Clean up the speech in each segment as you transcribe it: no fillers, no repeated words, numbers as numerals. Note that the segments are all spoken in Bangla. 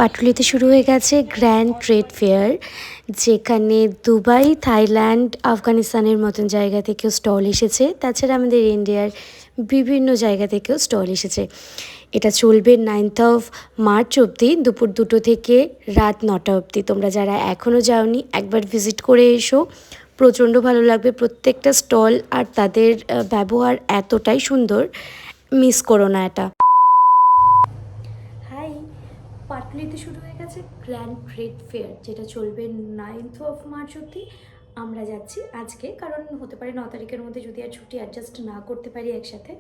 পাটুলিতে শুরু হয়ে গেছে গ্র্যান্ড ট্রেড ফেয়ার, যেখানে দুবাই, থাইল্যান্ড, আফগানিস্তানের মতন জায়গা থেকেও স্টল এসেছে। তাছাড়া আমাদের ইন্ডিয়ার বিভিন্ন জায়গা থেকেও স্টল এসেছে। এটা চলবে 9th মার্চ অবধি, দুপুর 2টো থেকে রাত 9টা অবধি। তোমরা যারা এখনও যাওনি একবার ভিজিট করে এসো, প্রচণ্ড ভালো লাগবে। প্রত্যেকটা স্টল আর তাদের ব্যবহার এতটাই সুন্দর, মিস করো না এটা। পাটুলিতে শুরু হয়ে গেছে গ্র্যান্ড ট্রেড ফেয়ার, যেটা চলবে 9th মার্চ অবধি। আমরা যাচ্ছি আজকে, কারণ হতে পারে 9 তারিখের মধ্যে যদি আর ছুটি অ্যাডজাস্ট না করতে পারি একসাথে,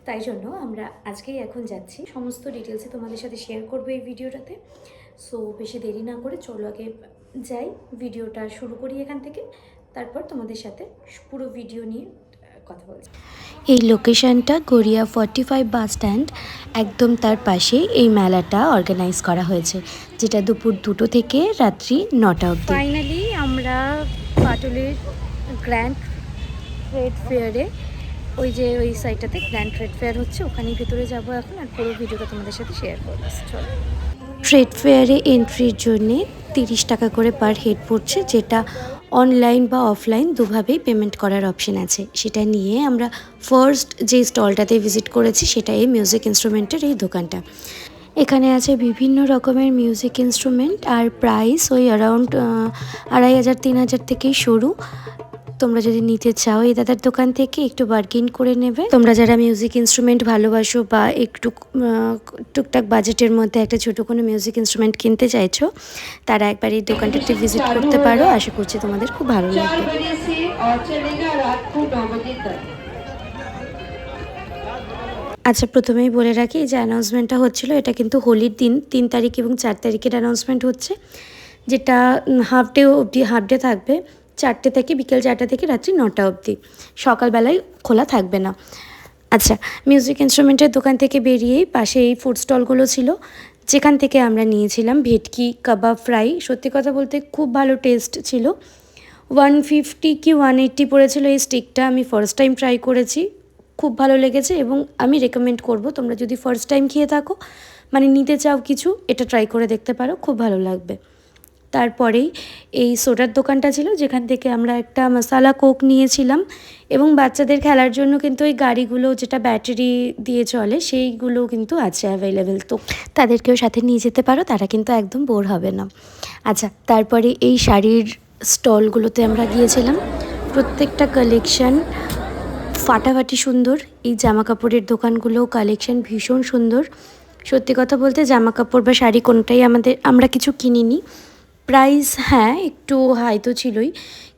তাই জন্য আমরা আজকেই এখন যাচ্ছি। সমস্ত ডিটেলসে তোমাদের সাথে শেয়ার করবো এই ভিডিওটাতে। সো বেশি দেরি না করে চলো আগে যাই, ভিডিওটা শুরু করি এখান থেকে, তারপর তোমাদের সাথে পুরো ভিডিও নিয়ে কথা বলছি। এই লোকেশনটা গড়িয়া 45 বাস স্ট্যান্ড, একদম তার পাশে এই মেলাটা অর্গানাইজ করা হয়েছে, যেটা দুপুর 2টো থেকে রাত্রি 9টা অবধি। ফাইনালি আমরা পাটুলির গ্র্যান্ড ট্রেড ফেয়ারে, ওই সাইডটাতে গ্র্যান্ড ট্রেড ফেয়ার হচ্ছে, ওখানেই ভেতরে যাবো এখন, আর পুরো ভিডিওটা তোমাদের সাথে শেয়ার করবো। চলো। ট্রেড ফেয়ারে এন্ট্রির জন্যে 30 টাকা করে পার হেড পড়ছে, যেটা অনলাইন বা অফলাইন দুভাবেই পেমেন্ট করার অপশন আছে। সেটা নিয়ে আমরা ফার্স্ট যে স্টলটাতে ভিজিট করেছি সেটা এই মিউজিক ইনস্ট্রুমেন্টের এই দোকানটা। এখানে আছে বিভিন্ন রকমের মিউজিক ইনস্ট্রুমেন্ট, আর প্রাইস ওই অ্যারাউন্ড 2500-3000 থেকেই শুরু। তোমরা যদি নিতে চাও এই দাদার দোকান থেকে একটু বার্গেন করে নেবে। তোমরা যারা মিউজিক ইনস্ট্রুমেন্ট ভালোবাসো বা একটু টুকটাক বাজেটের মধ্যে একটা ছোটো কোনো মিউজিক ইনস্ট্রুমেন্ট কিনতে চাইছো, তারা একবার এই দোকানটাতে ভিজিট করতে পারো। আশা করছি তোমাদের খুব ভালো লাগবে। আচ্ছা, প্রথমেই বলে রাখি, এই যে অ্যানাউন্সমেন্টটা হচ্ছিলো এটা কিন্তু হোলির দিন 3 তারিখ এবং 4 তারিখের অ্যানাউন্সমেন্ট হচ্ছে, যেটা হাফ ডে থাকবে। 4টে থেকে বিকেল 4টা থেকে রাত্রি 9টা অবধি, সকালবেলায় খোলা থাকবে না। আচ্ছা, মিউজিক ইনস্ট্রুমেন্টের দোকান থেকে বেরিয়েই পাশে এই ফুড স্টলগুলো ছিল, যেখান থেকে আমরা নিয়েছিলাম ভেটকি কাবাব ফ্রাই। সত্যি কথা বলতে খুব ভালো টেস্ট ছিল। 150 কি 180 পড়েছিল এই স্টিকটা। আমি ফার্স্ট টাইম ট্রাই করেছি, খুব ভালো লেগেছে এবং আমি রেকমেন্ড করব, তোমরা যদি ফার্স্ট টাইম খেয়ে থাকো, মানে নিতে চাও কিছু, এটা ট্রাই করে দেখতে পারো, খুব ভালো লাগবে। তারপরেই এই সোডার দোকানটা ছিল, যেখান থেকে আমরা একটা মশালা কোক নিয়েছিলাম, এবং বাচ্চাদের খেলার জন্য কিন্তু ওই গাড়িগুলো যেটা ব্যাটারি দিয়ে চলে সেইগুলো কিন্তু আছে অ্যাভেলেবেল, তো তাদেরকেও সাথে নিয়ে যেতে পারো, তারা কিন্তু একদম বোর হবে না। আচ্ছা, তারপরে এই শাড়ির স্টলগুলোতে আমরা গিয়েছিলাম। প্রত্যেকটা কালেকশান ফাটাফাটি সুন্দর। এই জামা কাপড়ের দোকানগুলোও কালেকশান ভীষণ সুন্দর। সত্যি কথা বলতে জামা কাপড় বা শাড়ি কোনোটাই আমরা কিছু কিনিনি। প্রাইস হ্যাঁ একটু হাই তো ছিলই,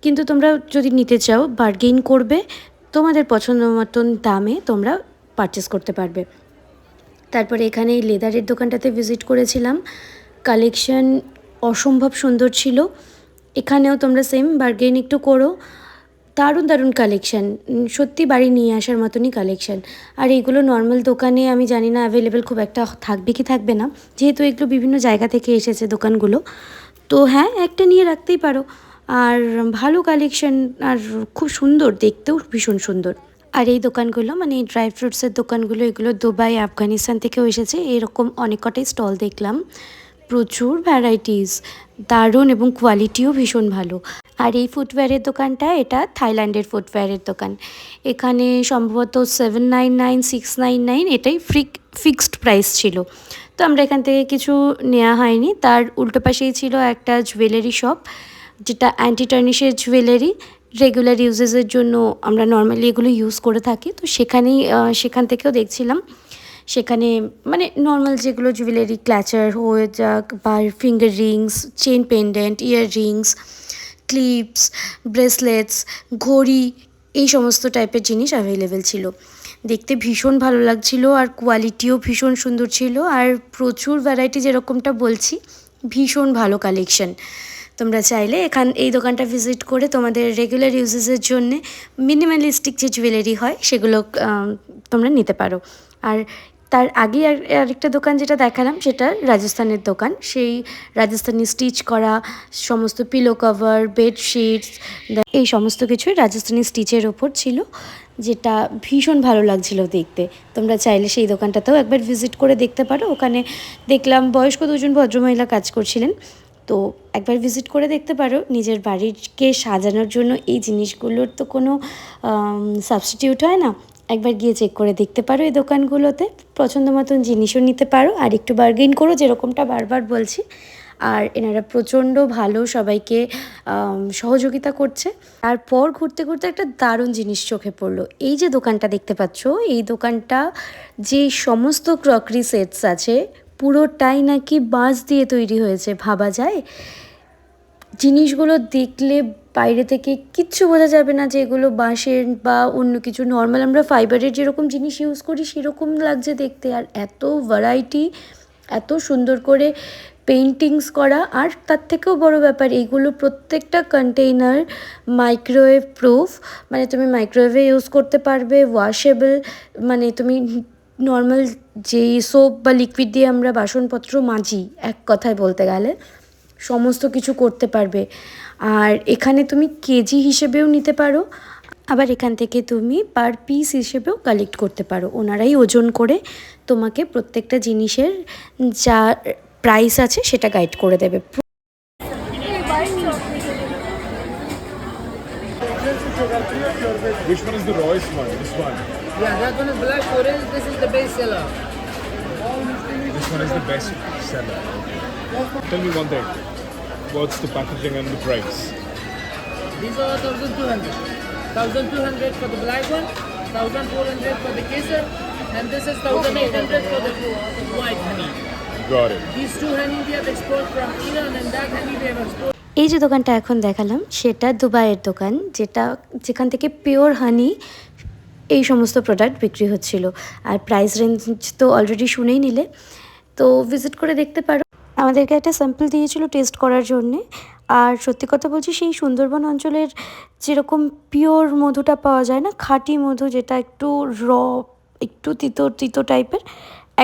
কিন্তু তোমরা যদি নিতে চাও বার্গেইন করবে, তোমাদের পছন্দ মতন দামে তোমরা পারচেস করতে পারবে। তারপরে এখানে এই লেদারের দোকানটাতে ভিজিট করেছিলাম, কালেকশান অসম্ভব সুন্দর ছিল। এখানেও তোমরা সেম বার্গেইন একটু করো। দারুণ দারুণ কালেকশান, সত্যি বাড়ি নিয়ে আসার মতনই কালেকশান। আর এইগুলো নর্মাল দোকানে আমি জানি না অ্যাভেলেবেল খুব একটা থাকবে কি থাকবে না, যেহেতু এগুলো বিভিন্ন জায়গা থেকে এসেছে দোকানগুলো, তো হ্যাঁ একটা নিয়ে রাখতেই পারো। আর ভালো কালেকশান, আর খুব সুন্দর, দেখতেও ভীষণ সুন্দর। আর এই দোকানগুলো মানে এই ড্রাই ফ্রুটসের দোকানগুলো, এগুলো দুবাই, আফগানিস্তান থেকেও এসেছে। এরকম অনেক কটাই স্টল দেখলাম, প্রচুর ভ্যারাইটিস, দারুণ, এবং কোয়ালিটিও ভীষণ ভালো। আর এই ফুটওয়্যারের দোকানটা, এটা থাইল্যান্ডের ফুটওয়্যারের দোকান। এখানে সম্ভবত 799, 699 এটাই ফিক্সড প্রাইস ছিল। তো আমরা এখান থেকে কিছু নেওয়া হয়নি। তার উল্টো পাশেই ছিল একটা জুয়েলারি শপ, যেটা অ্যান্টি টার্নিশের জুয়েলারি। রেগুলার ইউজেসের জন্য আমরা নর্মালি এগুলো ইউজ করে থাকি, তো সেখান থেকেও দেখছিলাম। সেখানে মানে নর্মাল যেগুলো জুয়েলারি, ক্ল্যাচার হয়ে যাক বা ফিঙ্গার রিংস, চেন পেন্ডেন্ট, ইয়ার রিংস, ক্লিপস, ব্রেসলেটস, ঘড়ি, এই সমস্ত টাইপের জিনিস অ্যাভেলেবেল ছিল। দেখতে ভীষণ ভালো লাগছিল, আর কোয়ালিটিও ভীষণ সুন্দর ছিল, আর প্রচুর ভ্যারাইটি, যেরকমটা বলছি ভীষণ ভালো কালেকশন। তোমরা চাইলে এই দোকানটা ভিজিট করে তোমাদের রেগুলার ইউজেসের জন্যে মিনিমালিস্টিক যে জুয়েলারি হয় সেগুলো তোমরা নিতে পারো। আর তার আগে আরেকটা দোকান যেটা দেখালাম, সেটা রাজস্থানের দোকান। সেই রাজস্থানি স্টিচ করা সমস্ত পিলো কভার, বেডশিটস, এই সমস্ত কিছুই রাজস্থানি স্টিচের ওপর ছিল। যেটা ভীষণ ভালো লাগছিল দেখতে। তোমরা চাইলে সেই দোকানটাতেও একবার ভিজিট করে দেখতে পারো। ওখানে দেখলাম বয়স্ক দুজন ভদ্রমহিলা কাজ করছিলেন, তো একবার ভিজিট করে দেখতে পারো। নিজের বাড়িকে সাজানোর জন্য এই জিনিসগুলোর তো কোনো সাবস্টিটিউট হয় না। একবার গিয়ে চেক করে দেখতে পারো এই দোকানগুলোতে, পছন্দ মতন জিনিসও নিতে পারো আর একটু বার্গেন করো, যেরকমটা বারবার বলছি। আর এনারা প্রচণ্ড ভালো, সবাইকে সহযোগিতা করছে। তারপর ঘুরতে ঘুরতে একটা দারুণ জিনিস চোখে পড়লো। এই যে দোকানটা দেখতে পাচ্ছ, এই দোকানটা যে সমস্ত ক্রকারি সেটস আছে পুরোটাই নাকি বাঁশ দিয়ে তৈরি হয়েছে। ভাবা যায়? জিনিসগুলো দেখলে বাইরে থেকে কিচ্ছু বোঝা যাবে না যে এগুলো বাঁশের বা অন্য কিছু। নর্মাল আমরা ফাইবারের যেরকম জিনিস ইউজ করি সেরকম লাগছে দেখতে। আর এত ভ্যারাইটি, এত সুন্দর করে পেইন্টিংস করা। আর তার থেকেও বড় ব্যাপার, এইগুলো প্রত্যেকটা কন্টেইনার মাইক্রোওয়েভ প্রুফ, মানে তুমি মাইক্রোওয়েভে ইউজ করতে পারবে, ওয়াশেবল, মানে তুমি নর্মাল যেই সোপ বা লিকুইড দিয়ে আমরা বাসনপত্র মাজি এক কথায় বলতে গেলে, সমস্ত কিছু করতে পারবে। আর এখানে তুমি কেজি হিসেবেও নিতে পারো, আবার এখান থেকে তুমি পার পিস হিসেবেও কালেক্ট করতে পারো। ওনারাই ওজন করে তোমাকে প্রত্যেকটা জিনিসের যা প্রাইস আছে সেটা গাইড করে দেবে। Which one is the rawest one? This one. Yeah, that one is black orange. This is the best seller. This one is the best seller. Tell me one thing. What's the packaging and the price? These are 1,200. 1,200 for the black one, 1,400 for the kesar, and this is 1,800 for the white honey. Got it. These two honey we have exported from Iran, and that honey we have exported. এই যে দোকানটা এখন দেখালাম সেটা দুবাইয়ের দোকান, যেখান থেকে পিওর হানি এই সমস্ত প্রোডাক্ট বিক্রি হচ্ছিল। আর প্রাইস রেঞ্জ তো অলরেডি শুনেই নিলে, তো ভিজিট করে দেখতে পারো। আমাদেরকে একটা স্যাম্পল দিয়েছিল টেস্ট করার জন্যে। আর সত্যি কথা বলছি, সেই সুন্দরবন অঞ্চলের যেরকম পিওর মধুটা পাওয়া যায় না, খাঁটি মধু, যেটা একটু র, একটু তিতো তিতো টাইপের,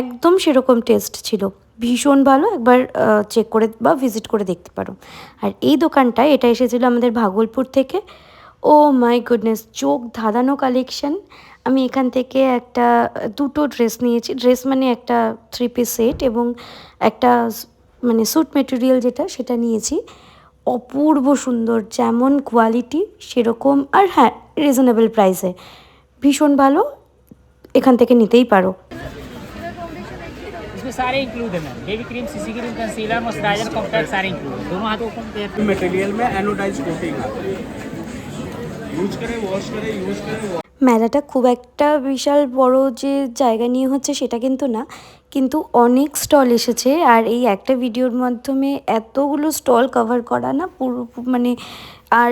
একদম সেরকম টেস্ট ছিল। ভীষণ ভালো, একবার চেক করে বা ভিজিট করে দেখতে পারো। আর এই দোকানটায় এটা এসেছিলো আমাদের ভাগলপুর থেকে। ও মাই গুডনেস, চোখ ধাঁধানো কালেকশন। আমি এখান থেকে দুটো ড্রেস নিয়েছি। ড্রেস মানে একটা 3 পিস সেট এবং একটা মানে স্যুট মেটেরিয়াল যেটা, সেটা নিয়েছি। অপূর্ব সুন্দর, যেমন কোয়ালিটি সেরকম, আর হ্যাঁ রিজনেবল প্রাইসে, ভীষণ ভালো। এখান থেকে নিতেই পারো। इसमें सारे इंक्लूड है ma'am, baby cream, CC cream, concealer, moisturiser, compact सारे इंक्लूड है। दोनों हाथों को मटेरियल में एनोडाइज कोटिंग यूज करें, वॉश करें, यूज करें। মেলাটা খুব একটা বিশাল বড় যে জায়গা নিয়ে হচ্ছে সেটা কিন্তু না, কিন্তু অনেক স্টল এসেছে। আর এই একটা ভিডিওর মাধ্যমে এতগুলো স্টল কভার করা না পুরো, মানে আর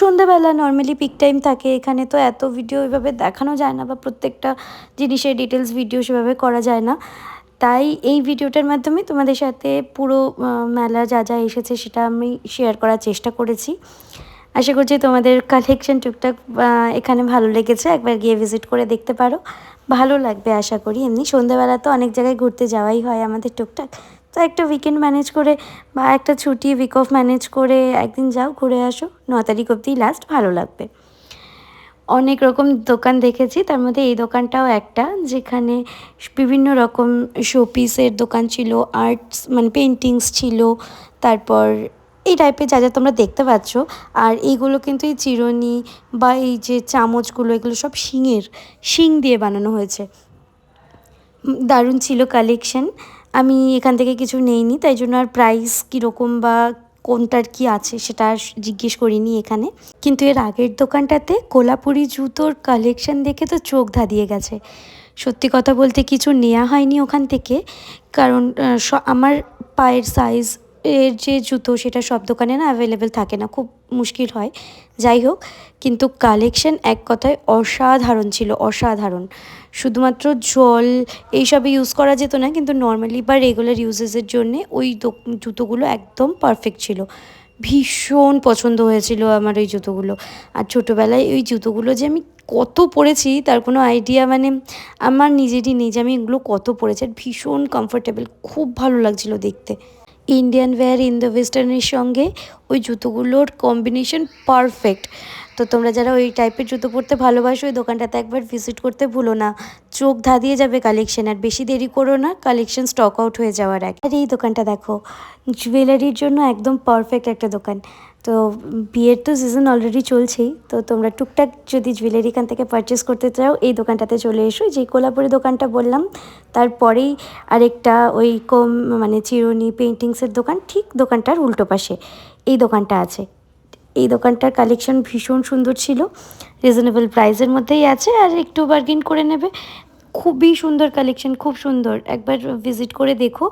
সন্ধ্যাবেলা নর্মালি পিক টাইম থাকে এখানে, তো এত ভিডিও এভাবে দেখানো যায় না, বা প্রত্যেকটা জিনিসের ডিটেলস ভিডিও সেভাবে করা যায় না। তাই এই ভিডিওটার মাধ্যমে তোমাদের সাথে পুরো মেলা যা যা এসেছে সেটা আমি শেয়ার করার চেষ্টা করেছি। আশা করছি তোমাদের কালেকশন টুকটাক এখানে ভালো লেগেছে। একবার গিয়ে ভিজিট করে দেখতে পারো, ভালো লাগবে আশা করি। এমনি সন্ধ্যাবেলা তো অনেক জায়গায় ঘুরতে যাওয়াই হয় আমাদের টুকটাক, তো একটা উইকেন্ড ম্যানেজ করে বা একটা ছুটি উইক অফ ম্যানেজ করে একদিন যাও, ঘুরে আসো। 9 তারিখ অবধি লাস্ট, ভালো লাগবে। অনেক রকম দোকান দেখেছি, তার মধ্যে এই দোকানটাও একটা, যেখানে বিভিন্ন রকম শোপিসের দোকান ছিল, আর্টস মানে পেন্টিংস ছিল, তারপর এই টাইপের যা যা তোমরা দেখতে পাচ্ছ। আর এইগুলো কিন্তু এই চিরুনি বা এই যে চামচগুলো, এগুলো সব শিং দিয়ে বানানো হয়েছে। দারুণ ছিল কালেকশন। আমি এখান থেকে কিছু নেইনি, তাই জন্য আর প্রাইস কীরকম বা কোনটার কি আছে সেটা আর জিজ্ঞেস করিনি এখানে। কিন্তু এর আগের দোকানটাতে কোলাপুরি জুতোর কালেকশন দেখে তো চোখ ধাঁধিয়ে গেছে। সত্যি কথা বলতে কিছু নেওয়া হয়নি ওখান থেকে, কারণ আমার পায়ের সাইজ এর যে জুতো সেটা সব দোকানে না অ্যাভেলেবেল থাকে না, খুব মুশকিল হয়। যাই হোক, কিন্তু কালেকশন এক কথায় অসাধারণ ছিল, অসাধারণ। শুধুমাত্র জল এইসবে ইউজ করা যেত না, কিন্তু নর্মালি বা রেগুলার ইউজেসের জন্যে ওই জুতোগুলো একদম পারফেক্ট ছিল। ভীষণ পছন্দ হয়েছিল আমার ওই জুতোগুলো। আর ছোটোবেলায় ওই জুতোগুলো যে আমি কত পরেছি তার কোনো আইডিয়া মানে আমার নিজেরই নেই, যে আমি এগুলো কত পরেছি। আর ভীষণ কমফোর্টেবল, খুব ভালো লাগছিল দেখতে। ইন্ডিয়ান ওয়্যার ইন্দো ওয়েস্টার্নের সঙ্গে ওই জুতোগুলোর কম্বিনেশন পারফেক্ট। তো তোমরা যারা ওই টাইপের জুতো পরতে ভালোবাসো ওই দোকানটাতে একবার ভিজিট করতে ভুলো না, চোখ ধাঁধিয়ে যাবে কালেকশন। আর বেশি দেরি করো না কালেকশন স্টক আউট হয়ে যাওয়ার আগে। আর এই দোকানটা দেখো, জুয়েলারির জন্য একদম পারফেক্ট একটা দোকান। তো বিয়ের তো সিজন অলরেডি চলছেই, তো তোমরা টুকটাক যদি জুয়েলারি এখান থেকে পারচেস করতে চাও এই দোকানটাতে চলে এসো। যে কোলাপুরি দোকানটা বললাম তারপরেই আরেকটা ওই মানে চিরুনি পেন্টিংসের দোকান, ঠিক দোকানটার উল্টো পাশে এই দোকানটা আছে। এই দোকানটার কালেকশন ভীষণ সুন্দর ছিল, রিজনেবল প্রাইসের মধ্যেই আছে, আর একটু বার্গেন করে নেবে। খুবই সুন্দর কালেকশন, খুব সুন্দর, একবার ভিজিট করে দেখো।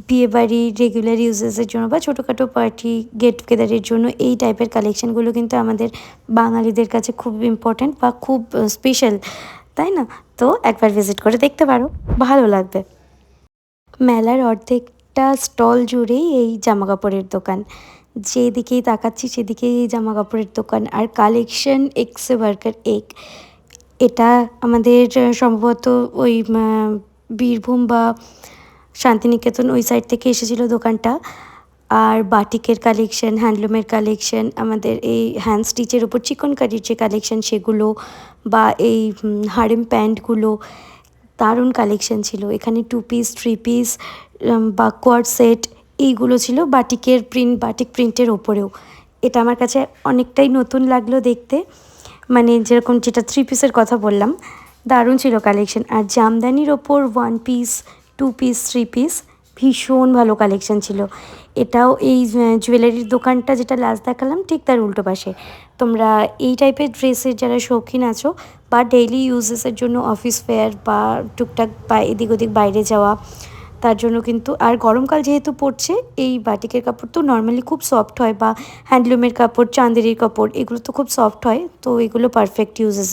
বিয়েবাড়ি রেগুলার ইউজেসের জন্য বা ছোটোখাটো পার্টি গেট টুগেদারের জন্য এই টাইপের কালেকশানগুলো কিন্তু আমাদের বাঙালিদের কাছে খুব ইম্পর্ট্যান্ট বা খুব স্পেশাল, তাই না? তো একবার ভিজিট করে দেখতে পারো, ভালো লাগবে। মেলার অর্ধেকটা স্টল জুড়েই এই জামাকাপড়ের দোকান, যেদিকেই তাকাচ্ছি সেদিকেই এই জামা কাপড়ের দোকান। আর কালেকশন এক্সে বার্গার এক, এটা আমাদের সম্ভবত ওই বীরভূম বা শান্তিনিকেতন ওই সাইড থেকে এসেছিল দোকানটা। আর বাটিকের কালেকশন, হ্যান্ডলুমের কালেকশন, আমাদের এই হ্যান্ড স্টিচের ওপর চিকনকারির যে কালেকশন সেগুলো, বা এই হারেম প্যান্টগুলো, দারুণ কালেকশন ছিল এখানে। 2 পিস 3 পিস বা কোয়ার্ড সেট এইগুলো ছিল বাটিকের বাটিক প্রিন্টের ওপরেও। এটা আমার কাছে অনেকটাই নতুন লাগলো দেখতে, মানে যেরকম যেটা 3 পিসের কথা বললাম, দারুণ ছিল কালেকশন। আর জামদানির ওপর 1 পিস 2 পিস 3 পিস ভীষণ ভালো কালেকশন ছিল। এটাও এই জুয়েলারির দোকানটা যেটা লাস্ট দেখালাম ঠিক তার উল্টো পাশে। তোমরা এই টাইপের ড্রেসের যারা শৌখিন আছো বা ডেইলি ইউজেসের জন্য অফিস ওয়্যার বা টুকটাক বা এদিক ওদিক বাইরে যাওয়া, তার জন্য কিন্তু, আর গরমকাল যেহেতু পড়ছে এই বাটিকের কাপড় তো নর্মালি খুব সফট হয়, বা হ্যান্ডলুমের কাপড়, চাঁদেরির কাপড়, এগুলো তো খুব সফট হয়, তো এগুলো পারফেক্ট ইউজেস।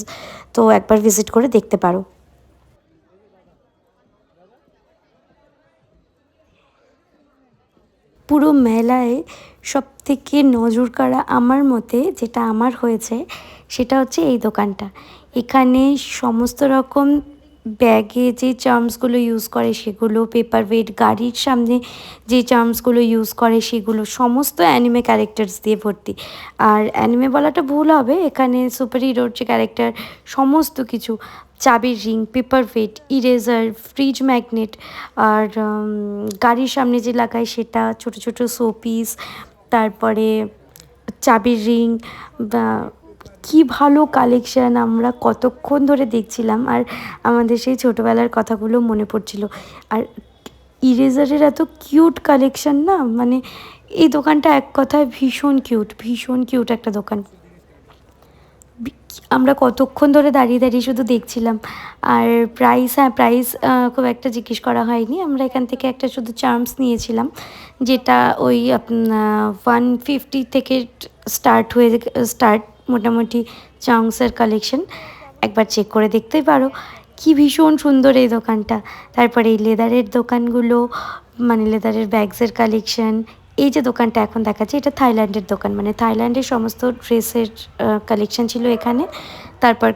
তো একবার ভিজিট করে দেখতে পারো। পুরো মেলায় সবথেকে নজর কাড়া আমার মতে যেটা আমার হয়েছে সেটা হচ্ছে এই দোকানটা। এখানে সমস্ত রকম ব্যাগে যে চার্মসগুলো ইউজ করে সেগুলো, পেপার ওয়েট, গাড়ির সামনে যে চার্মসগুলো ইউজ করে সেগুলো, সমস্ত অ্যানিমে ক্যারেক্টার্স দিয়ে ভর্তি। আর অ্যানিমে বলাটা ভুল হবে, এখানে সুপার হিরোর যে ক্যারেক্টার সমস্ত কিছু, চাবির ring, paper weight, eraser, fridge magnet, আর গাড়ির সামনে যে লাগায় সেটা, ছোট ছোট শোপিস, তারপরে চাবির রিং, বা কী ভালো কালেকশান। আমরা কতক্ষণ ধরে দেখছিলাম আর আমাদের সেই ছোটোবেলার কথাগুলো মনে পড়ছিল। আর ইরেজারের এত কিউট কালেকশান না, মানে এই দোকানটা এক কথায় ভীষণ কিউট, ভীষণ কিউট একটা দোকান। আমরা কতক্ষণ ধরে দাঁড়িয়ে দাঁড়িয়ে শুধু দেখছিলাম। আর প্রাইস, হ্যাঁ প্রাইস খুব একটা জিজ্ঞেস করা হয়নি, আমরা এখান থেকে একটা শুধু চার্মস নিয়েছিলাম, যেটা ওই 150 থেকে স্টার্ট মোটামুটি চার্মসের কালেকশন। একবার চেক করে দেখতেই পারো, কি ভীষণ সুন্দর এই দোকানটা। তারপরে এই লেদারের দোকানগুলো, মানে লেদারের ব্যাগসের কালেকশন। এই যে দোকানটা এখন দেখাচ্ছে এটা থাইল্যান্ডের দোকান, মানে থাইল্যান্ডের সমস্ত ড্রেসের কালেকশন ছিল এখানে। তারপর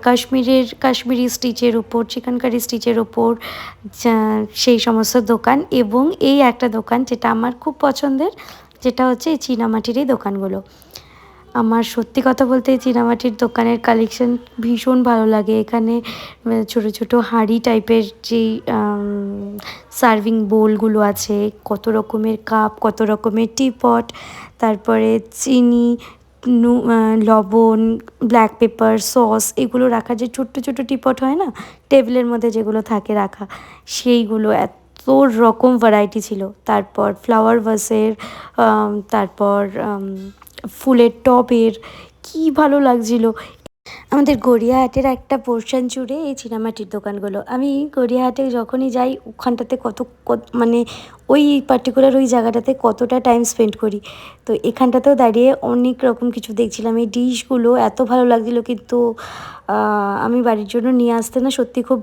কাশ্মীরি স্টিচের উপর, চিকেনকারি স্টিচের উপর সেই সমস্ত দোকান। এবং এই একটা দোকান যেটা আমার খুব পছন্দের, যেটা হচ্ছে এই চীনামাটির এই দোকানগুলো। আমার সত্যি কথা বলতে এই চীনামাটির দোকানের কালেকশন ভীষণ ভালো লাগে। এখানে ছোটো ছোটো হাঁড়ি টাইপের যেই সার্ভিং বোলগুলো আছে, কত রকমের কাপ, কত রকমের টিপট, তারপরে চিনি, লবণ, ব্ল্যাক পেপার, সস, এগুলো রাখার যে ছোট্ট ছোট্ট টিপট হয় না টেবিলের মধ্যে যেগুলো থাকে রাখা, সেইগুলো এত রকম ভ্যারাইটি ছিল। তারপর ফ্লাওয়ার ভাসের, তারপর ফুলের টবের, কি ভালো লাগছিল। আমাদের গড়িয়াহাটের একটা পোর্শন জুড়ে এই চীনামাটির দোকানগুলো। আমি গড়িয়াহাটে যখনই যাই ওখানটাতে মানে ওই পার্টিকুলার ওই জায়গাটাতে কতটা টাইম স্পেন্ড করি। তো এখানটাতেও দাঁড়িয়ে অনেক রকম কিছু দেখছিলাম। এই ডিশগুলো এত ভালো লাগছিলো, কিন্তু আমি বাড়ির জন্য নিয়ে আসতে না সত্যি খুব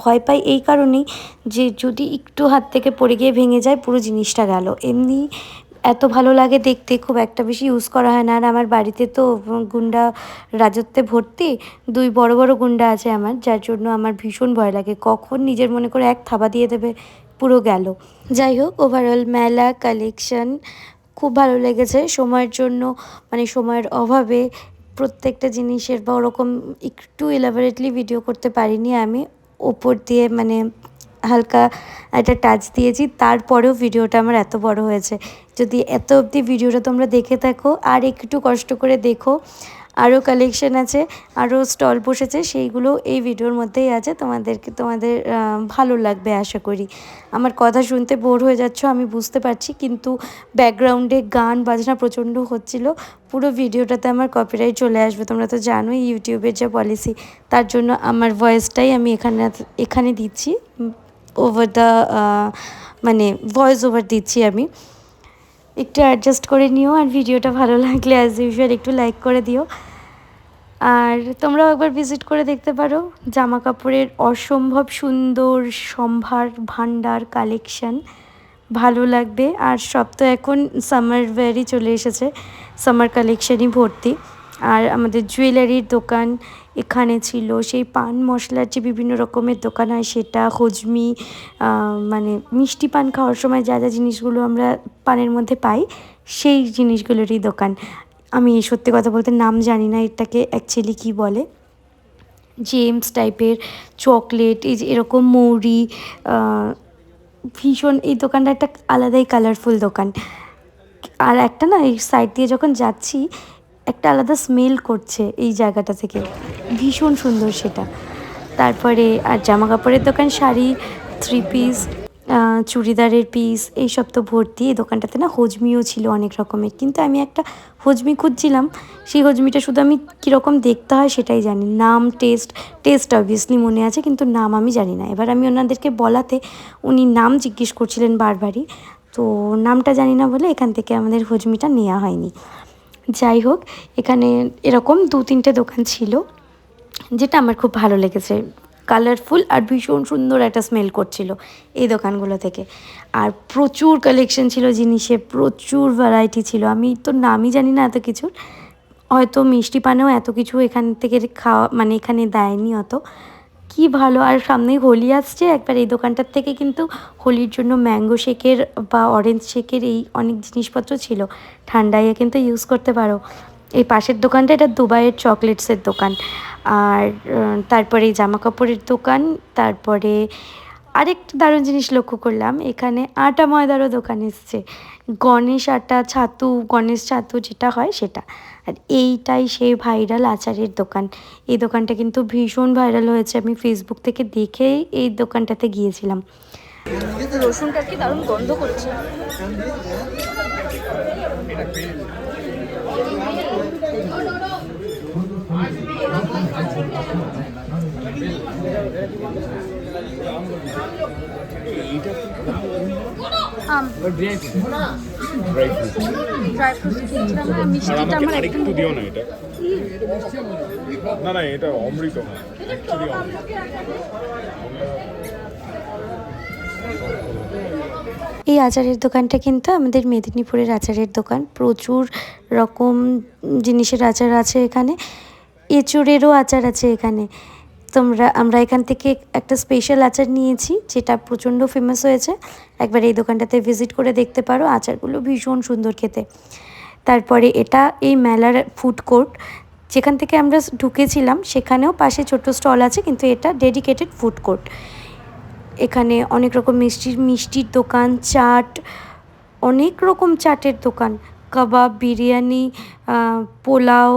ভয় পাই এই কারণেই যে যদি একটু হাত থেকে পড়ে গিয়ে ভেঙে যায় পুরো জিনিসটা গেল। এমনি এত ভালো লাগে দেখতে, খুব একটা বেশি ইউজ করা হয় না। আর আমার বাড়িতে তো গুন্ডা রাজত্বে ভর্তি, 2 বড় বড় গুন্ডা আছে আমার, যার জন্য আমার ভীষণ ভয় লাগে কখন নিজের মনে করে এক থাবা দিয়ে দেবে, পুরো গেল। যাই হোক, ওভারঅল মেলা কালেকশন খুব ভালো লেগেছে। সময়ের জন্য, মানে সময়ের অভাবে প্রত্যেকটা জিনিসের বা ওরকম একটু এলাবোরেটলি ভিডিও করতে পারিনি আমি, ওপর দিয়ে মানে হালকা একটা টাচ দিয়েছি, তারপরেও ভিডিওটা আমার এত বড় হয়েছে। যদি এত অবধি ভিডিওটা তোমরা দেখে থাকো আর একটু কষ্ট করে দেখো, আরও কালেকশন আছে, আরও স্টল বসেছে, সেইগুলো এই ভিডিওর মধ্যেই আছে, তোমাদের ভালো লাগবে আশা করি। আমার কথা শুনতে বোর হয়ে যাচ্ছ আমি বুঝতে পারছি, কিন্তু ব্যাকগ্রাউন্ডে গান বাজনা প্রচণ্ড হচ্ছিল, পুরো ভিডিওটাতে আমার কপিরাইট চলে আসবে। তোমরা তো জানোই ইউটিউবের যে পলিসি, তার জন্য আমার ভয়েসটাই আমি এখানে দিচ্ছি, ওভার দ্য মানে ভয়েস ওভার দিচ্ছি আমি। একটু অ্যাডজাস্ট করে নিও, আর ভিডিওটা ভালো লাগলে অ্যাজ ইউজুয়াল একটু লাইক করে দিও। আর তোমরাও একবার ভিজিট করে দেখতে পারো, জামা কাপড়ের অসম্ভব সুন্দর সম্ভার ভান্ডার কালেকশন, ভালো লাগবে। আর সব তো এখন সামার ওয়্যারই চলে এসেছে, সামার কালেকশানই ভর্তি। আর আমাদের জুয়েলারির দোকান এখানে ছিল, সেই পান মশলার যে বিভিন্ন রকমের দোকান হয় সেটা, হজমি মানে মিষ্টি পান খাওয়ার সময় যা যা জিনিসগুলো আমরা পানের মধ্যে পাই সেই জিনিসগুলোরই দোকান। আমি সত্যি কথা বলতে নাম জানি না এটাকে অ্যাকচুয়ালি কী বলে, জেমস টাইপের চকলেট, এই যে এরকম মৌরি, ভীষণ এই দোকানটা একটা আলাদাই কালারফুল দোকান। আর একটা না এই সাইড দিয়ে যখন যাচ্ছি একটা আলাদা স্মেল করছে এই জায়গাটা থেকে, ভীষণ সুন্দর সেটা। তারপরে আর জামা কাপড়ের দোকান, শাড়ি, 3 পিস, চুড়িদারের পিস, এইসব তো ভর্তি। এই দোকানটাতে না হজমিও ছিল অনেক রকমের, কিন্তু আমি একটা হজমি খুঁজছিলাম, সেই হজমিটা শুধু আমি কীরকম দেখতে হয় সেটাই জানি, নাম টেস্ট অবভিয়াসলি মনে আছে, কিন্তু নাম আমি জানি না। এবার আমি ওনাদেরকে বলাতে উনি নাম জিজ্ঞেস করছিলেন বারবারই, তো নামটা জানি না বলে এখান থেকে আমাদের হজমিটা নেওয়া হয়নি। যাই হোক, এখানে এরকম 2-3টে দোকান ছিল, যেটা আমার খুব ভালো লেগেছে, কালারফুল আর ভীষণ সুন্দর একটা স্মেল করছিল এই দোকানগুলো থেকে। আর প্রচুর কালেকশন ছিল জিনিসে, প্রচুর ভ্যারাইটি ছিল, আমি তো নামই জানি না এত কিছুর, হয়তো মিষ্টি পানেও এত কিছু এখান থেকে খাওয়া মানে এখানে দেয়নি অত। কি ভালো, আর সামনেই হোলি আসছে, একবার এই দোকানটার থেকে কিন্তু হোলির জন্য ম্যাঙ্গো শেকের বা অরেঞ্জ শেকের এই অনেক জিনিসপত্র ছিল, ঠান্ডায় কিন্তু ইউজ করতে পারো। এই পাশের দোকানটা এটা দুবাইয়ের চকলেটসের দোকান। আর তারপরে এই জামা কাপড়ের দোকান, তারপরে আরেকটা দারুণ জিনিস লক্ষ্য করলাম, এখানে আটা ময়দারও দোকান এসছে, গণেশ ছাতু যেটা হয় সেটা। আর এইটাই সেই ভাইরাল আচারের দোকান, এই দোকানটা কিন্তু ভীষণ ভাইরাল হয়েছে, আমি ফেসবুক থেকে দেখেই এই দোকানটাতে গিয়েছিলাম। রসুনটা কি দারুণ গন্ধ করছে। ড্রাই ফ্রুট মিষ্টিটা আমার আরেকটু দিও না, এটা না এটা অমৃত না, অ্যাকচুয়ালি এই আচারের দোকানটা কিন্তু আমাদের মেদিনীপুরের আচারের দোকান, প্রচুর রকম জিনিসের আচার আছে এখানে, এঁচোড়েরও আচার আছে এখানে। আমরা এখান থেকে একটা স্পেশাল আচার নিয়েছি যেটা প্রচণ্ড ফেমাস হয়েছে, একবার এই দোকানটাতে ভিজিট করে দেখতে পারো, আচারগুলো ভীষণ সুন্দর খেতে। তারপরে এটা এই মেলার ফুড কোর্ট, যেখান থেকে আমরা ঢুকেছিলাম সেখানেও পাশে ছোট্ট স্টল আছে, কিন্তু এটা ডেডিকেটেড ফুড কোর্ট। এখানে অনেক রকম মিষ্টির দোকান, চাট, অনেক রকম চাটের দোকান, কাবাব, বিরিয়ানি, পোলাও,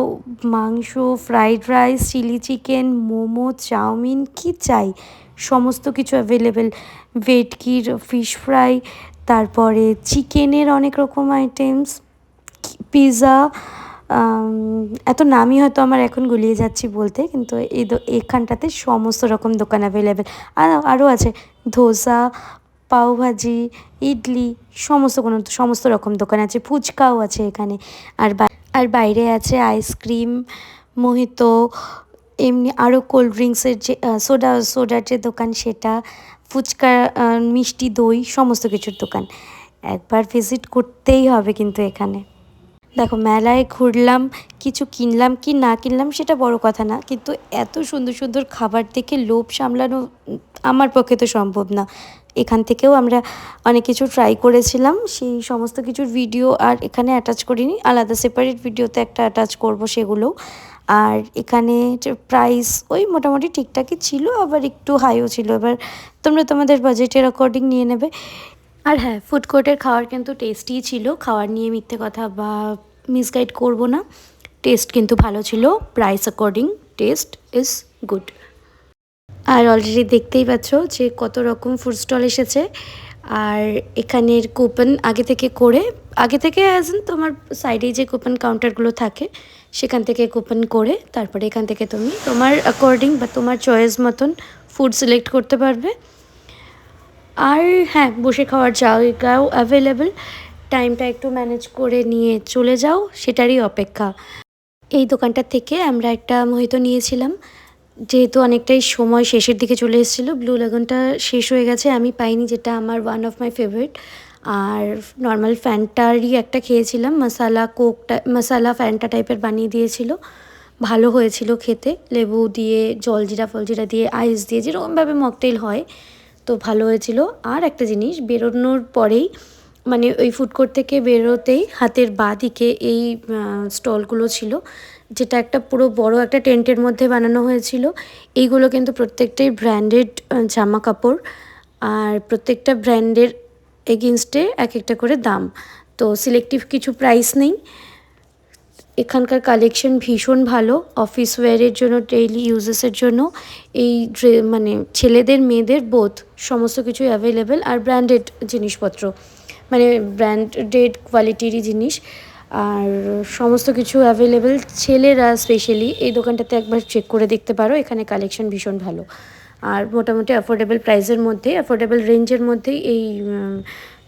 মাংস, fried rice, chilli chicken, momo, chow mein, কি চাই সমস্ত কিছু অ্যাভেলেবেল, ভেটকির ফিশ ফ্রাই, তারপরে চিকেনের অনেক রকম আইটেমস, পিৎজা, এত নামই হয়তো আমার এখন গুলিয়ে যাচ্ছি বলতে, কিন্তু এখানটাতে সমস্ত রকম দোকান অ্যাভেলেবেল। আরও আছে ধোসা, পাওভাজি, ইডলি, সমস্ত রকম দোকান আছে, ফুচকাও আছে এখানে। আর বাইরে আছে আইসক্রিম, মোহিতো, এমনি আরও কোল্ড ড্রিঙ্কসের যে সোডার যে দোকান সেটা, ফুচকা, মিষ্টি দই, সমস্ত কিছুর দোকান। একবার ভিজিট করতেই হবে কিন্তু এখানে। দেখো, মেলায় ঘুরলাম, কিছু কিনলাম কি না কিনলাম সেটা বড় কথা না, কিন্তু এত সুন্দর সুন্দর খাবার দেখে লোভ সামলানো আমার পক্ষে তো সম্ভব না। এখান থেকেও আমরা অনেক কিছু ট্রাই করেছিলাম, সেই সমস্ত কিছুর ভিডিও আর এখানে অ্যাটাচ করিনি, আলাদা সেপারেট ভিডিওতে একটা অ্যাটাচ করব সেগুলো। আর এখানে প্রাইস ওই মোটামুটি ঠিকঠাকই ছিল, আবার একটু হাইও ছিল। এবার তোমরা তোমাদের বাজেটের অ্যাকর্ডিং নিয়ে নেবে। আর হ্যাঁ, ফুড কোর্টের খাওয়ার কিন্তু টেস্টই ছিল, খাওয়ার নিয়ে মিথ্যে কথা বা মিসগাইড করব না, টেস্ট কিন্তু ভালো ছিল। Price according taste is good. আর অলরেডি দেখতেই পাচ্ছ যে কত রকম ফুড স্টল এসেছে। আর এখানের কুপন আগে থেকে অ্যাজ ইন তোমার সাইডেই যে কুপন কাউন্টারগুলো থাকে সেখান থেকে কুপন করে তারপরে এখান থেকে তুমি তোমার অ্যাকর্ডিং বা তোমার চয়েস মতন ফুড সিলেক্ট করতে পারবে। আর হ্যাঁ, বসে খাওয়ার জায়গাও অ্যাভেলেবেল, টাইমটা একটু ম্যানেজ করে নিয়ে চলে যাও সেটারই অপেক্ষা। এই দোকানটার থেকে আমরা একটা মোহিতো নিয়েছিলাম, যেহেতু অনেকটাই সময় শেষের দিকে চলে এসেছিলো। ব্লু লাগুনটা শেষ হয়ে গেছে, আমি পাইনি, যেটা আমার ওয়ান অফ মাই ফেভারিট। আর নর্মাল ফ্যান্টারই একটা খেয়েছিলাম, মশালা ফ্যান্টা টাইপের বানিয়ে দিয়েছিল, ভালো হয়েছিল খেতে, লেবু দিয়ে জলজিরা ফলজিরা দিয়ে আইস দিয়ে যেরকমভাবে মকটেল হয়, তো ভালো হয়েছিল। আর একটা জিনিস, বেরোনোর পরেই মানে ওই ফুড কোর্ট থেকে বেরোতেই হাতের বাঁ দিকে এই স্টলগুলো ছিল, যেটা একটা পুরো বড় একটা টেন্টের মধ্যে বানানো হয়েছিল। এইগুলো কিন্তু প্রত্যেকটাই ব্র্যান্ডেড জামা কাপড়, আর প্রত্যেকটা ব্র্যান্ডের এগেনস্টে এক একটা করে দাম, তো সিলেক্টিভ কিছু প্রাইস নেই। এখানকার কালেকশন ভীষণ ভালো, অফিস ওয়্যারের জন্য, ডেইলি ইউজেসের জন্য, এই মানে ছেলেদের মেয়েদের বোথ সমস্ত কিছুই অ্যাভেলেবেল। আর ব্র্যান্ডেড জিনিসপত্র, মানে ব্র্যান্ডেড কোয়ালিটিরই জিনিস, আর সমস্ত কিছু অ্যাভেলেবেল। ছেলেরা স্পেশালি এই দোকানটাতে একবার চেক করে দেখতে পারো, এখানে কালেকশন ভীষণ ভালো। আর মোটামুটি অ্যাফোর্ডেবল প্রাইসের মধ্যে, অ্যাফোর্ডেবল রেঞ্জের মধ্যেই এই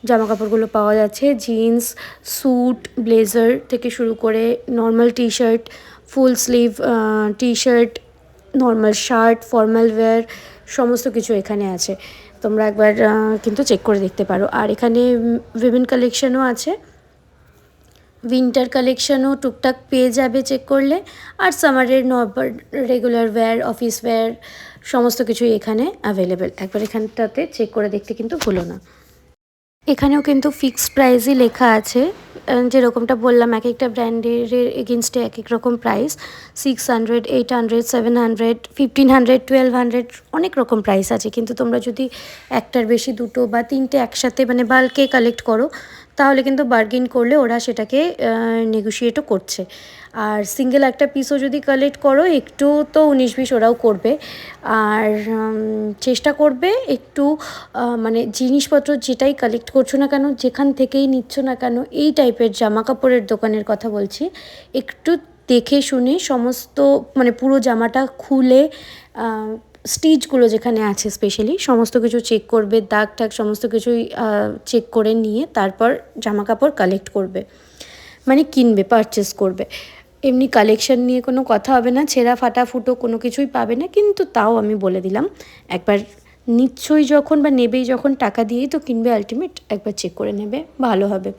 জামা কাপড়গুলো পাওয়া যাচ্ছে। জিন্স, স্যুট, ব্লেজার থেকে শুরু করে normal T shirt, full sleeve T shirt, normal shirt, formal wire, সমস্ত কিছু এখানে আছে। তোমরা একবার কিন্তু চেক করে দেখতে পারো। আর এখানে উইমেন কালেকশনও আছে, উইন্টার কালেকশনও টুকটাক পেয়ে যাবে চেক করলে। আর সামারের normal regular wear, office wear, সমস্ত কিছুই এখানে অ্যাভেলেবেল। একবার এখানটাতে চেক করে দেখতে কিন্তু ভুলো না। এখানেও কিন্তু ফিক্সড প্রাইসই লেখা আছে, যেরকমটা বললাম এক একটা ব্র্যান্ডের এগেনস্টে এক এক রকম প্রাইস, 600, 800, 700, 1500, 1200, অনেক রকম প্রাইস আছে। কিন্তু তোমরা যদি একটার বেশি দুটো বা তিনটে একসাথে মানে বাল্কে কালেক্ট করো, তাহলে কিন্তু বার্গেন করলে ওরা সেটাকে নেগোশিয়েটও করছে। আর সিঙ্গেল একটা পিসও যদি কালেক্ট করো, একটু তো 19-20 ওরাও করবে। আর চেষ্টা করবে একটু মানে জিনিসপত্র যেটাই কালেক্ট করছো না কেন, যেখান থেকেই নিচ্ছ না কেন, এই টাইপের জামা কাপড়ের দোকানের কথা বলছি, একটু দেখে শুনে সমস্ত মানে পুরো জামাটা খুলে স্টিচগুলো যেখানে আছে স্পেশালি সমস্ত কিছু চেক করবে, দাগ টাগ সমস্ত কিছুই চেক করে নিয়ে তারপর জামা কাপড় কালেক্ট করবে, মানে কিনবে, পারচেস করবে। এমনি কালেকশন নিয়ে কোনো কথা হবে না, ছেঁড়া ফাটা ফুটো কোনো কিছুই পাবে না। কিন্তু তাও আমি বলে দিলাম, একবার নিশ্চয়ই যখন বা নেবেই যখন টাকা দিয়েই তো কিনবে, আলটিমেট একবার চেক করে নেবে, ভালো হবে।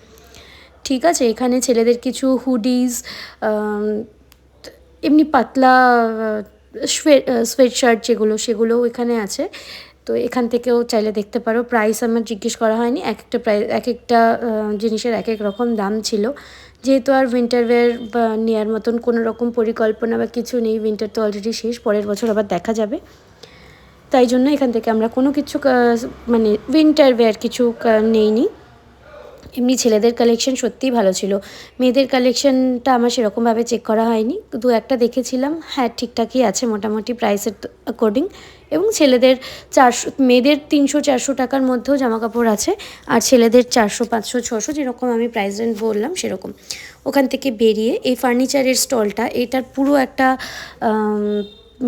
ঠিক আছে, এখানে ছেলেদের কিছু হুডিজ, এমনি পাতলা সোয়েট শার্ট যেগুলো, সেগুলোও এখানে আছে। তো এখান থেকেও চাইলে দেখতে পারো। প্রাইস আমার জিজ্ঞেস করা হয়নি, এক একটা প্রাইস এক একটা জিনিসের এক এক রকম দাম ছিল। যেহেতু আর উইন্টার ওয়্যার বা নেওয়ার মতন কোনো রকম পরিকল্পনা বা কিছু নেই, উইন্টার তো অলরেডি শেষ, পরের বছর আবার দেখা যাবে, তাই জন্য এখান থেকে আমরা কোনো কিছু মানে উইন্টার ওয়্যার কিছু নেইনি। এমনি ছেলেদের কালেকশন সত্যিই ভালো ছিল, মেয়েদের কালেকশনটা আমার সেরকমভাবে চেক করা হয়নি, দু একটা দেখেছিলাম, হ্যাঁ ঠিকঠাকই আছে মোটামুটি প্রাইসের অ্যাকর্ডিং। এবং ছেলেদের 400, মেয়েদের 300-400 টাকার মধ্যেও জামাকাপড় আছে, আর ছেলেদের 400, 500, 600 যেরকম আমি প্রাইস রেঞ্জ বললাম সেরকম। ওখান থেকে বেরিয়ে এই ফার্নিচারের স্টলটা, এটার পুরো একটা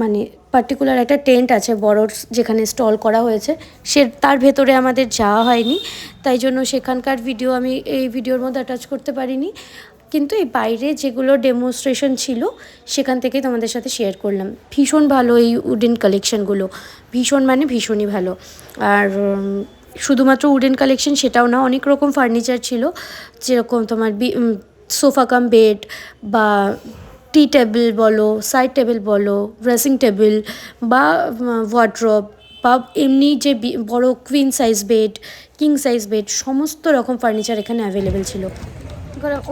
মানে পার্টিকুলার একটা টেন্ট আছে বড়, যেখানে স্টল করা হয়েছে, তার ভেতরে আমাদের যাওয়া হয়নি, তাই জন্য সেখানকার ভিডিও আমি এই ভিডিওর মধ্যে অ্যাটাচ করতে পারিনি। কিন্তু এই বাইরে যেগুলো ডেমনস্ট্রেশন ছিল সেখান থেকেই তোমাদের সাথে শেয়ার করলাম। ভীষণ ভালো এই উডেন কালেকশানগুলো, ভীষণ মানে ভীষণই ভালো। আর শুধুমাত্র উডেন কালেকশন সেটাও না, অনেক রকম ফার্নিচার ছিল, যেরকম তোমার সোফা কাম বেড বা টি টেবিল বলো, সাইড টেবিল বলো, ড্রেসিং টেবিল বা ওয়ার্ড্রব, বা এমনি যে বড় queen size bed, king size bed, সমস্ত রকম ফার্নিচার এখানে অ্যাভেলেবেল ছিল।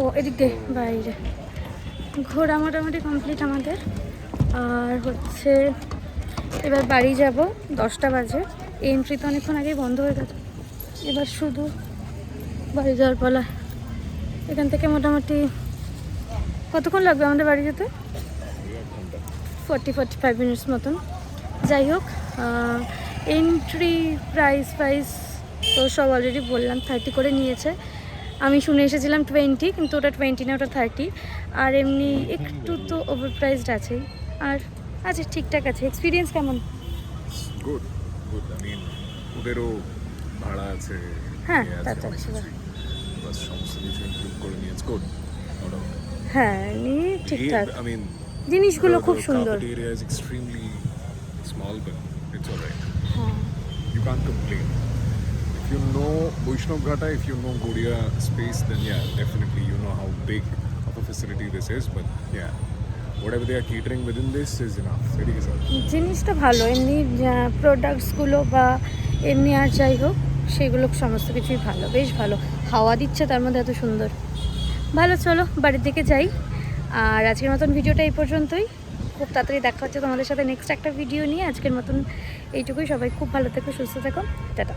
ও এদিক দে বাইরে ঘোরা মোটামুটি কমপ্লিট আমাদের। আর হচ্ছে এবার বাড়ি যাব, 10টা বাজে। এন্ট্রি তো অনেকক্ষণ আগেই বন্ধ হয়ে গেছে, এবার শুধু বাড়ি যাওয়ার পালা। এখান থেকে মোটামুটি কতক্ষণ লাগবে আমাদের বাড়ি যেতে? 40-45 মিনিটস মতন। যাই হোক, এন্ট্রি প্রাইস তো সব অলরেডি বললাম, 30 করে নিয়েছে। আমি শুনে এসেছিলাম 20, কিন্তু ওটা 20 না, ওটা 30। আর এমনি একটু তো ওভার প্রাইসড আছেই। আর আচ্ছা, ঠিকঠাক আছে। এক্সপিরিয়েন্স কেমন? গুড গুড, আই মিন ওদেরও ভাড়া আছে, হ্যাঁ, ইয়ে আছে, তা তো অনেক আছে। কিছুই। বাস সমস্ত কিছু ইনক্লুড করে নিয়ে ইটস গুড। হ্যাঁ, এমনি ঠিকঠাক। I mean, জিনিসগুলো খুব সুন্দর। The area is extremely small, but it's alright. হ্যাঁ, You can't complain. If you know Vaishnav Ghata, if you know Godia space, then yeah, definitely you know how big of a facility this is. But yeah, whatever they are catering within this is enough. Very good. জিনিসটা ভালো। এমনি প্রোডাক্টসগুলো বা এমনি আর যাই হোক, সেগুলো সমস্ত কিছুই ভালো, বেশ ভালো। হাওয়া দিচ্ছে তার মধ্যে, এত সুন্দর। ভালো, চলো বাড়ির দিকে যাই। আর আজকের মতন ভিডিওটা এই পর্যন্তই। খুব তাড়াতাড়ি দেখা হচ্ছে তোমাদের সাথে নেক্সট একটা ভিডিও নিয়ে। আজকের মতন এইটুকুই। সবাই খুব ভালো থেকো, সুস্থ থেকো, টাটা।